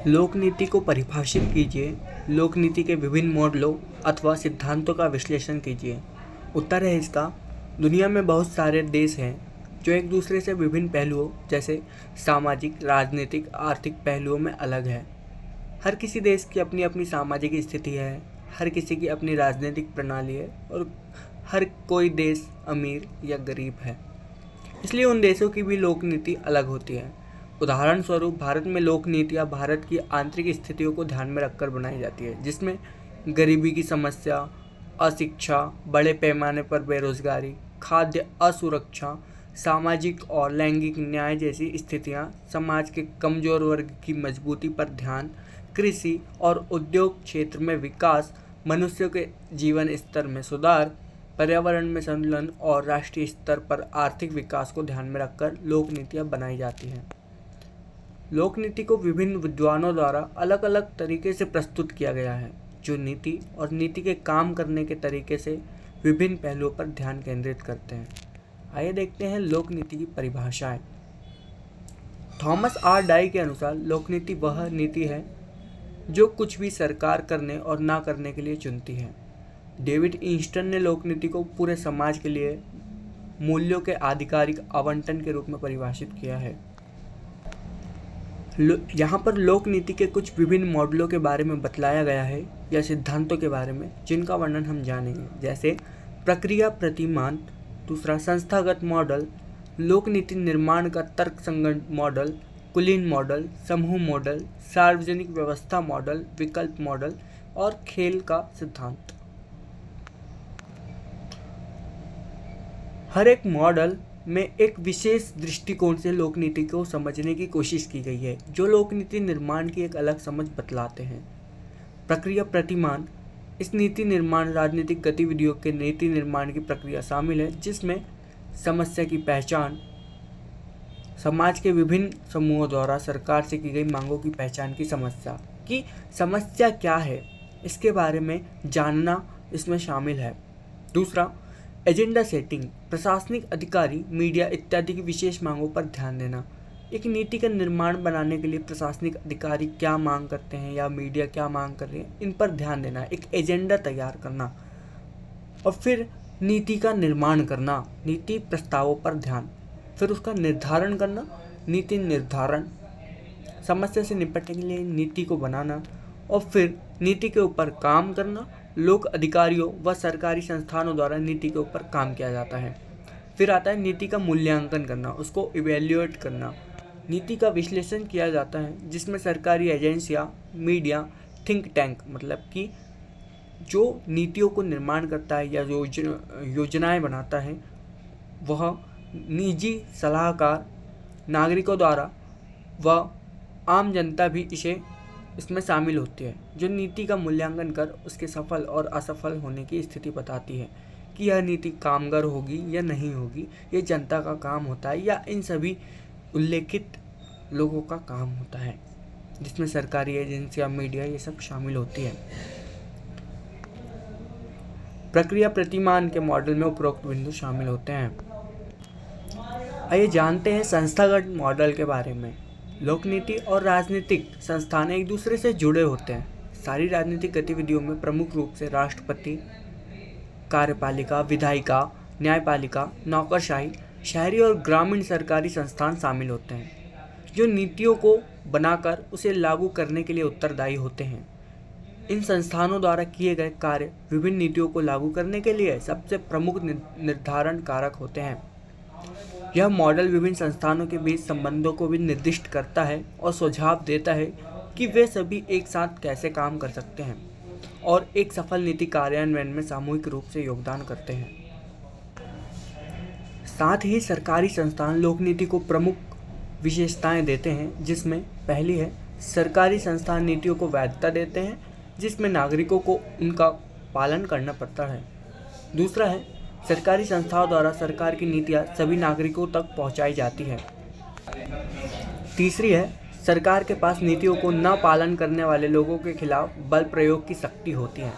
लोक नीति को परिभाषित कीजिए। लोक नीति के विभिन्न मॉडलों अथवा सिद्धांतों का विश्लेषण कीजिए। उत्तर है इसका, दुनिया में बहुत सारे देश हैं जो एक दूसरे से विभिन्न पहलुओं जैसे सामाजिक, राजनीतिक, आर्थिक पहलुओं में अलग है। हर किसी देश की अपनी अपनी सामाजिक स्थिति है, हर किसी की अपनी राजनीतिक प्रणाली है और हर कोई देश अमीर या गरीब है, इसलिए उन देशों की भी लोक नीति अलग होती है। उदाहरण स्वरूप भारत में लोक नीतियाँ भारत की आंतरिक स्थितियों को ध्यान में रखकर बनाई जाती है, जिसमें गरीबी की समस्या, अशिक्षा, बड़े पैमाने पर बेरोजगारी, खाद्य असुरक्षा, सामाजिक और लैंगिक न्याय जैसी स्थितियाँ, समाज के कमजोर वर्ग की मजबूती पर ध्यान, कृषि और उद्योग क्षेत्र में विकास, मनुष्यों के जीवन स्तर में सुधार, पर्यावरण में संतुलन और राष्ट्रीय स्तर पर आर्थिक विकास को ध्यान में रखकर लोक नीतियाँ बनाई जाती हैं। लोक नीति को विभिन्न विद्वानों द्वारा अलग अलग तरीके से प्रस्तुत किया गया है, जो नीति और नीति के काम करने के तरीके से विभिन्न पहलुओं पर ध्यान केंद्रित करते हैं। आइए देखते हैं लोक नीति की परिभाषाएं। थॉमस आर डाई के अनुसार लोक नीति वह नीति है जो कुछ भी सरकार करने और ना करने के लिए चुनती है। डेविड ईस्टन ने लोक नीति को पूरे समाज के लिए मूल्यों के आधिकारिक आवंटन के रूप में परिभाषित किया है। यहाँ पर लोक नीति के कुछ विभिन्न मॉडलों के बारे में बतलाया गया है या सिद्धांतों के बारे में, जिनका वर्णन हम जानेंगे, जैसे प्रक्रिया प्रतिमान, दूसरा संस्थागत मॉडल, लोक नीति निर्माण का तर्कसंगत मॉडल, कुलीन मॉडल, समूह मॉडल, सार्वजनिक व्यवस्था मॉडल, विकल्प मॉडल और खेल का सिद्धांत। हर एक मॉडल में एक विशेष दृष्टिकोण से लोक नीति को समझने की कोशिश की गई है, जो लोक नीति निर्माण की एक अलग समझ बतलाते हैं। प्रक्रिया प्रतिमान, इस नीति निर्माण राजनीतिक गतिविधियों के नीति निर्माण की प्रक्रिया शामिल है, जिसमें समस्या की पहचान, समाज के विभिन्न समूहों द्वारा सरकार से की गई मांगों की पहचान की समस्या क्या है, इसके बारे में जानना इसमें शामिल है। दूसरा, एजेंडा सेटिंग, प्रशासनिक अधिकारी, मीडिया इत्यादि की विशेष मांगों पर ध्यान देना। एक नीति का निर्माण बनाने के लिए प्रशासनिक अधिकारी क्या मांग करते हैं या मीडिया क्या मांग कर रहे हैं, इन पर ध्यान देना, एक एजेंडा तैयार करना। और फिर नीति का निर्माण करना, नीति प्रस्तावों पर ध्यान, फिर उसका निर्धारण करना, नीति निर्धारण, समस्या से निपटने के लिए नीति को बनाना और फिर नीति के ऊपर काम करना। लोक अधिकारियों व सरकारी संस्थानों द्वारा नीति के ऊपर काम किया जाता है। फिर आता है नीति का मूल्यांकन करना, उसको इवेल्युएट करना। नीति का विश्लेषण किया जाता है, जिसमें सरकारी एजेंसियां, मीडिया, थिंक टैंक, मतलब कि जो नीतियों को निर्माण करता है या योजनाएं बनाता है, वह निजी सलाहकार, नागरिकों द्वारा व आम जनता भी इसमें शामिल होती है, जो नीति का मूल्यांकन कर उसके सफल और असफल होने की स्थिति बताती है कि यह नीति कामगार होगी या नहीं होगी, ये जनता का काम होता है या इन सभी उल्लेखित लोगों का काम होता है, जिसमें सरकारी एजेंसियां, मीडिया, ये सब शामिल होती है। प्रक्रिया प्रतिमान के मॉडल में उपरोक्त बिंदु शामिल होते हैं। आइए जानते हैं संस्थागत मॉडल के बारे में। लोक नीति और राजनीतिक संस्थान एक दूसरे से जुड़े होते हैं। सारी राजनीतिक गतिविधियों में प्रमुख रूप से राष्ट्रपति, कार्यपालिका, विधायिका, न्यायपालिका, नौकरशाही, शहरी और ग्रामीण सरकारी संस्थान शामिल होते हैं, जो नीतियों को बनाकर उसे लागू करने के लिए उत्तरदायी होते हैं। इन संस्थानों द्वारा किए गए कार्य विभिन्न नीतियों को लागू करने के लिए सबसे प्रमुख निर्धारण कारक होते हैं। यह मॉडल विभिन्न संस्थानों के बीच संबंधों को भी निर्दिष्ट करता है और सुझाव देता है कि वे सभी एक साथ कैसे काम कर सकते हैं और एक सफल नीति कार्यान्वयन में सामूहिक रूप से योगदान करते हैं। साथ ही सरकारी संस्थान लोक नीति को प्रमुख विशेषताएं देते हैं, जिसमें पहली है, सरकारी संस्थान नीतियों को वैधता देते हैं, जिसमें नागरिकों को उनका पालन करना पड़ता है। दूसरा है, सरकारी संस्थाओं द्वारा सरकार की नीतियां सभी नागरिकों तक पहुंचाई जाती है। तीसरी है, सरकार के पास नीतियों को न पालन करने वाले लोगों के खिलाफ बल प्रयोग की शक्ति होती है।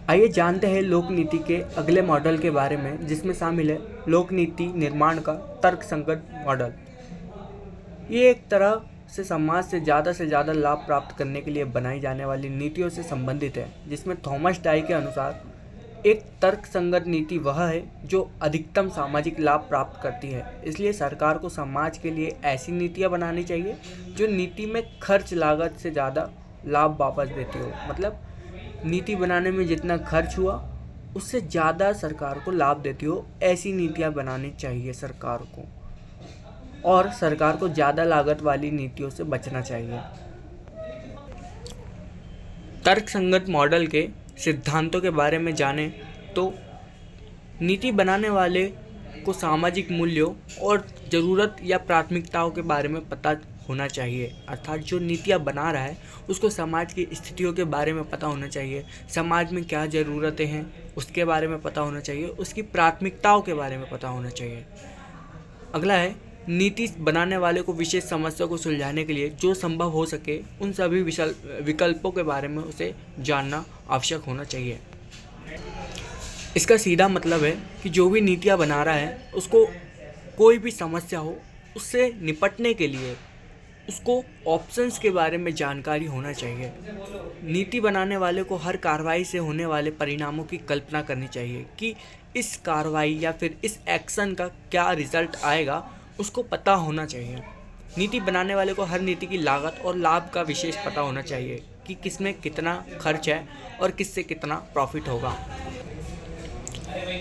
आइए जानते हैं लोक नीति के अगले मॉडल के बारे में, जिसमें शामिल है लोक नीति निर्माण का तर्कसंगत मॉडल। ये एक तरह से समाज से ज़्यादा लाभ प्राप्त करने के लिए बनाई जाने वाली नीतियों से संबंधित है, जिसमें थॉमस डाई के अनुसार एक तर्कसंगत नीति वह है जो अधिकतम सामाजिक लाभ प्राप्त करती है। इसलिए सरकार को समाज के लिए ऐसी नीतियाँ बनानी चाहिए जो नीति में खर्च लागत से ज़्यादा लाभ वापस देती हो। मतलब नीति बनाने में जितना खर्च हुआ उससे ज़्यादा सरकार को लाभ देती हो, ऐसी नीतियाँ बनानी चाहिए सरकार को। और सरकार को ज़्यादा लागत वाली नीतियों से बचना चाहिए। तर्कसंगत मॉडल के सिद्धांतों के बारे में जानें तो नीति बनाने वाले को सामाजिक मूल्यों और ज़रूरत या प्राथमिकताओं के बारे में पता होना चाहिए। अर्थात जो नीतियाँ बना रहा है उसको समाज की स्थितियों के बारे में पता होना चाहिए, समाज में क्या ज़रूरतें हैं उसके बारे में पता होना चाहिए, उसकी प्राथमिकताओं के बारे में पता होना चाहिए। अगला है, नीति बनाने वाले को विशेष समस्या को सुलझाने के लिए जो संभव हो सके उन सभी विकल्पों के बारे में उसे जानना आवश्यक होना चाहिए। इसका सीधा मतलब है कि जो भी नीतियाँ बना रहा है उसको कोई भी समस्या हो उससे निपटने के लिए उसको ऑप्शंस के बारे में जानकारी होना चाहिए। नीति बनाने वाले को हर कार्रवाई से होने वाले परिणामों की कल्पना करनी चाहिए कि इस कार्रवाई या फिर इस एक्शन का क्या रिजल्ट आएगा, उसको पता होना चाहिए। नीति बनाने वाले को हर नीति की लागत और लाभ का विशेष पता होना चाहिए कि किसमें कितना खर्च है और किससे कितना प्रॉफिट होगा।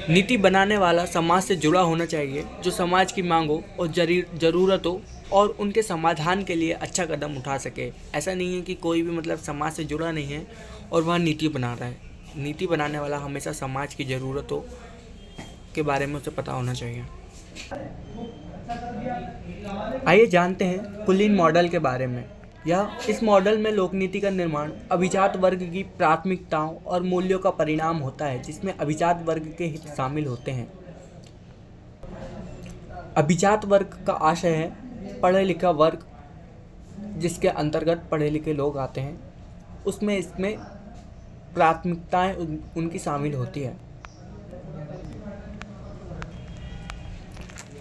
नीति बनाने वाला समाज से जुड़ा होना चाहिए जो समाज की मांगों और ज़रूरतों और उनके समाधान के लिए अच्छा कदम उठा सके। ऐसा नहीं है कि कोई भी मतलब समाज से जुड़ा नहीं है और वह नीति बना रहा है। नीति बनाने वाला हमेशा समाज की ज़रूरतों के बारे में उसे पता होना चाहिए। आइए जानते हैं कुलीन मॉडल के बारे में। इस मॉडल में लोकनीति का निर्माण अभिजात वर्ग की प्राथमिकताओं और मूल्यों का परिणाम होता है, जिसमें अभिजात वर्ग के हित शामिल होते हैं। अभिजात वर्ग का आशय है पढ़े लिखा वर्ग, जिसके अंतर्गत पढ़े लिखे लोग आते हैं, इसमें प्राथमिकताएं उनकी शामिल होती है।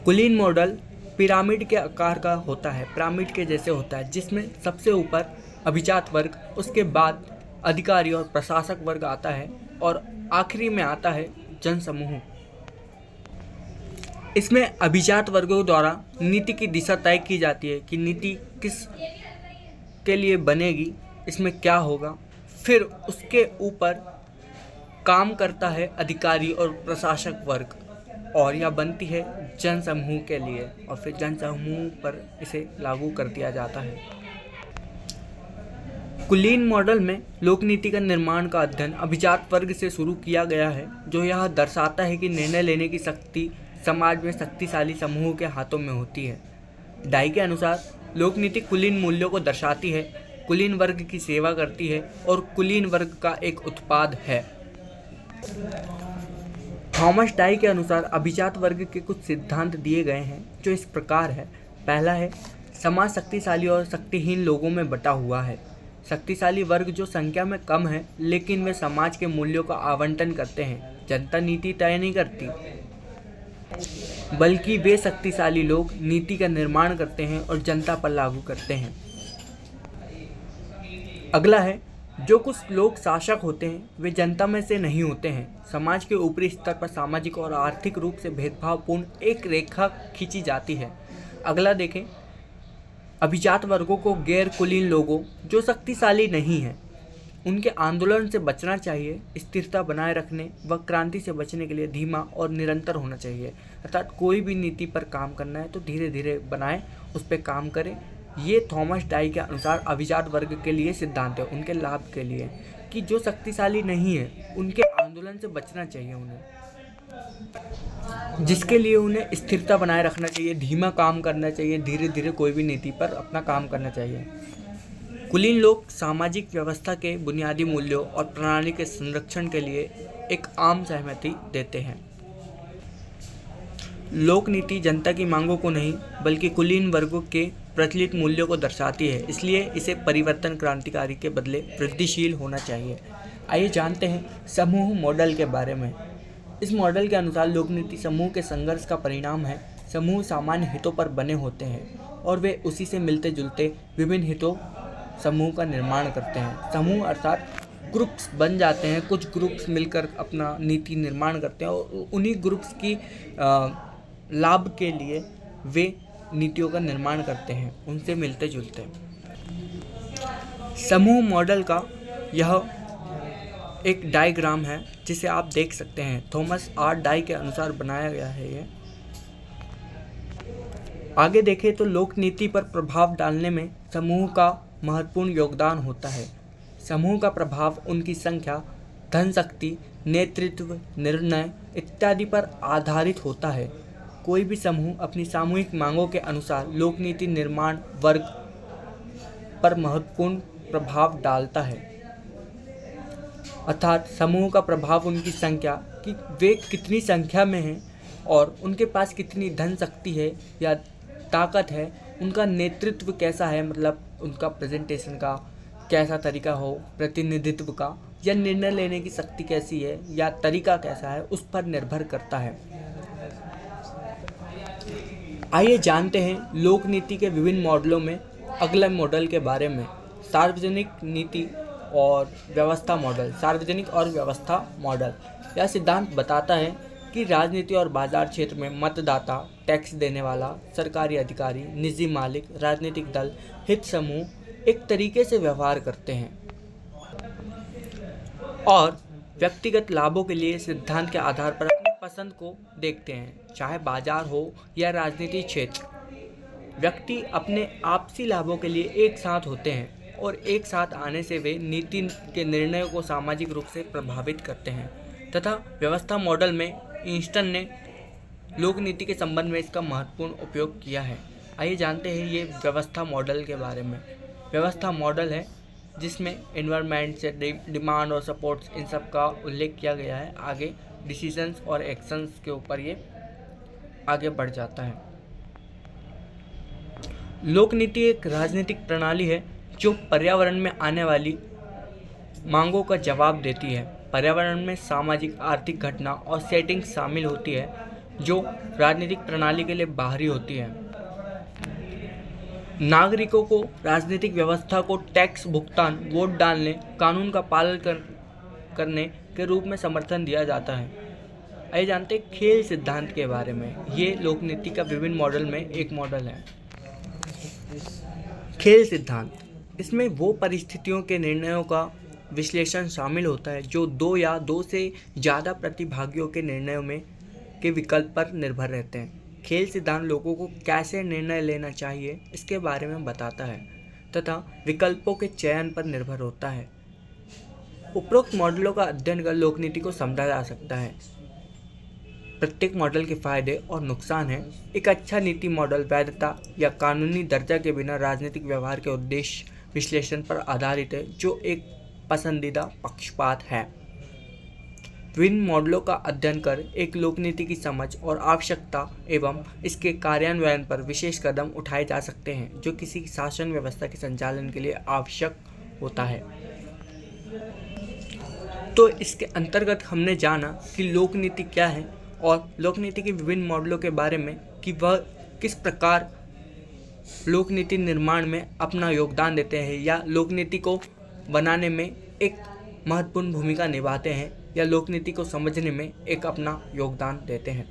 कुलीन मॉडल पिरामिड के आकार का होता है, पिरामिड के जैसे होता है, जिसमें सबसे ऊपर अभिजात वर्ग, उसके बाद अधिकारी और प्रशासक वर्ग आता है और आखिरी में आता है जनसमूह। इसमें अभिजात वर्गों द्वारा नीति की दिशा तय की जाती है कि नीति किस के लिए बनेगी, इसमें क्या होगा। फिर उसके ऊपर काम करता है अधिकारी और प्रशासक वर्ग और यह बनती है जनसमूह के लिए और फिर जनसमूह पर इसे लागू कर दिया जाता है। कुलीन मॉडल में लोकनीति का निर्माण का अध्ययन अभिजात वर्ग से शुरू किया गया है, जो यह दर्शाता है कि निर्णय लेने की शक्ति समाज में शक्तिशाली समूह के हाथों में होती है। डाई के अनुसार लोकनीति कुलीन मूल्यों को दर्शाती है, कुलीन वर्ग की सेवा करती है और कुलीन वर्ग का एक उत्पाद है। थॉमस डाई के अनुसार अभिजात वर्ग के कुछ सिद्धांत दिए गए हैं जो इस प्रकार है। पहला है, समाज शक्तिशाली और शक्तिहीन लोगों में बटा हुआ है। शक्तिशाली वर्ग जो संख्या में कम है लेकिन वे समाज के मूल्यों का आवंटन करते हैं। जनता नीति तय नहीं करती, बल्कि वे शक्तिशाली लोग नीति का निर्माण करते हैं और जनता पर लागू करते हैं। अगला है, जो कुछ लोग शासक होते हैं वे जनता में से नहीं होते हैं। समाज के ऊपरी स्तर पर सामाजिक और आर्थिक रूप से भेदभावपूर्ण एक रेखा खींची जाती है। अगला देखें, अभिजात वर्गों को गैर कुलीन लोगों जो शक्तिशाली नहीं हैं उनके आंदोलन से बचना चाहिए। स्थिरता बनाए रखने व क्रांति से बचने के लिए धीमा और निरंतर होना चाहिए। अर्थात कोई भी नीति पर काम करना है तो धीरे धीरे बनाएं, उस पर काम करें। ये थॉमस डाई के अनुसार अभिजात वर्ग के लिए सिद्धांत है, उनके लाभ के लिए, कि जो शक्तिशाली नहीं है उनके आंदोलन से बचना चाहिए उन्हें, जिसके लिए उन्हें स्थिरता बनाए रखना चाहिए, धीमा काम करना चाहिए, धीरे धीरे कोई भी नीति पर अपना काम करना चाहिए। कुलीन लोग सामाजिक व्यवस्था के बुनियादी मूल्यों और प्रणाली के संरक्षण के लिए एक आम सहमति देते हैं। लोक नीति जनता की मांगों को नहीं बल्कि कुलीन वर्गों के प्रचलित मूल्यों को दर्शाती है, इसलिए इसे परिवर्तन क्रांतिकारी के बदले वृद्धिशील होना चाहिए। आइए जानते हैं समूह मॉडल के बारे में। इस मॉडल के अनुसार लोकनीति समूह के संघर्ष का परिणाम है समूह सामान्य हितों पर बने होते हैं और वे उसी से मिलते जुलते विभिन्न हितों समूह का निर्माण करते हैं। समूह अर्थात ग्रुप्स बन जाते हैं, कुछ ग्रुप्स मिलकर अपना नीति निर्माण करते हैं और उन्हीं ग्रुप्स की लाभ के लिए वे नीतियों का निर्माण करते हैं, उनसे मिलते जुलते। समूह मॉडल का यह एक डायग्राम है जिसे आप देख सकते हैं। थॉमस आर डाई के अनुसार बनाया गया है ये। आगे देखें तो लोक नीति पर प्रभाव डालने में समूह का महत्वपूर्ण योगदान होता है। समूह का प्रभाव उनकी संख्या, धनशक्ति, नेतृत्व, निर्णय इत्यादि पर आधारित होता है। कोई भी समूह अपनी सामूहिक मांगों के अनुसार लोक नीति निर्माण वर्ग पर महत्वपूर्ण प्रभाव डालता है। अर्थात समूह का प्रभाव उनकी संख्या, कि वे कितनी संख्या में हैं और उनके पास कितनी धन शक्ति है या ताकत है, उनका नेतृत्व कैसा है, मतलब उनका प्रेजेंटेशन का कैसा तरीका हो, प्रतिनिधित्व का, या निर्णय लेने की शक्ति कैसी है या तरीका कैसा है, उस पर निर्भर करता है। आइए जानते हैं लोक नीति के विभिन्न मॉडलों में अगले मॉडल के बारे में। सार्वजनिक नीति और व्यवस्था मॉडल। सार्वजनिक और व्यवस्था मॉडल यह सिद्धांत बताता है कि राजनीति और बाजार क्षेत्र में मतदाता, टैक्स देने वाला, सरकारी अधिकारी, निजी मालिक, राजनीतिक दल, हित समूह एक तरीके से व्यवहार करते हैं और व्यक्तिगत लाभों के लिए सिद्धांत के आधार पर अपनी पसंद को देखते हैं, चाहे बाजार हो या राजनीतिक क्षेत्र। व्यक्ति अपने आपसी लाभों के लिए एक साथ होते हैं और एक साथ आने से वे नीति के निर्णयों को सामाजिक रूप से प्रभावित करते हैं। तथा व्यवस्था मॉडल में इंस्टन ने लोक नीति के संबंध में इसका महत्वपूर्ण उपयोग किया है। आइए जानते हैं ये व्यवस्था मॉडल के बारे में। व्यवस्था मॉडल है जिसमें एनवायरनमेंट से डिमांड और सपोर्ट्स इन सब का उल्लेख किया गया है। आगे डिसीजंस और एक्शंस के ऊपर ये आगे बढ़ जाता है। लोक नीति एक राजनीतिक प्रणाली है जो पर्यावरण में आने वाली मांगों का जवाब देती है। पर्यावरण में सामाजिक, आर्थिक घटना और सेटिंग शामिल होती है जो राजनीतिक प्रणाली के लिए बाहरी होती है। नागरिकों को राजनीतिक व्यवस्था को टैक्स भुगतान, वोट डालने, कानून का पालन करने के रूप में समर्थन दिया जाता है। आइए जानते हैं खेल सिद्धांत के बारे में। ये लोक नीति का विभिन्न मॉडल में एक मॉडल है। खेल सिद्धांत, इसमें वो परिस्थितियों के निर्णयों का विश्लेषण शामिल होता है जो दो या दो से ज़्यादा प्रतिभागियों के निर्णयों में के विकल्प पर निर्भर रहते हैं। खेल सिद्धांत लोगों को कैसे निर्णय लेना चाहिए इसके बारे में बताता है तथा विकल्पों के चयन पर निर्भर होता है। उपरोक्त मॉडलों का अध्ययन कर लोक नीति को समझा जा सकता है। प्रत्येक मॉडल के फायदे और नुकसान हैं। एक अच्छा नीति मॉडल वैधता या कानूनी दर्जा के बिना राजनीतिक व्यवहार के उद्देश्य विश्लेषण पर आधारित है जो एक पसंदीदा पक्षपात है। विभिन्न मॉडलों का अध्ययन कर एक लोक नीति की समझ और आवश्यकता एवं इसके कार्यान्वयन पर विशेष कदम उठाए जा सकते हैं जो किसी शासन व्यवस्था के संचालन के लिए आवश्यक होता है। तो इसके अंतर्गत हमने जाना कि लोक नीति क्या है और लोक नीति के विभिन्न मॉडलों के बारे में कि वह किस प्रकार लोक नीति निर्माण में अपना योगदान देते हैं या लोक नीति को बनाने में एक महत्वपूर्ण भूमिका निभाते हैं या लोक नीति को समझने में एक अपना योगदान देते हैं।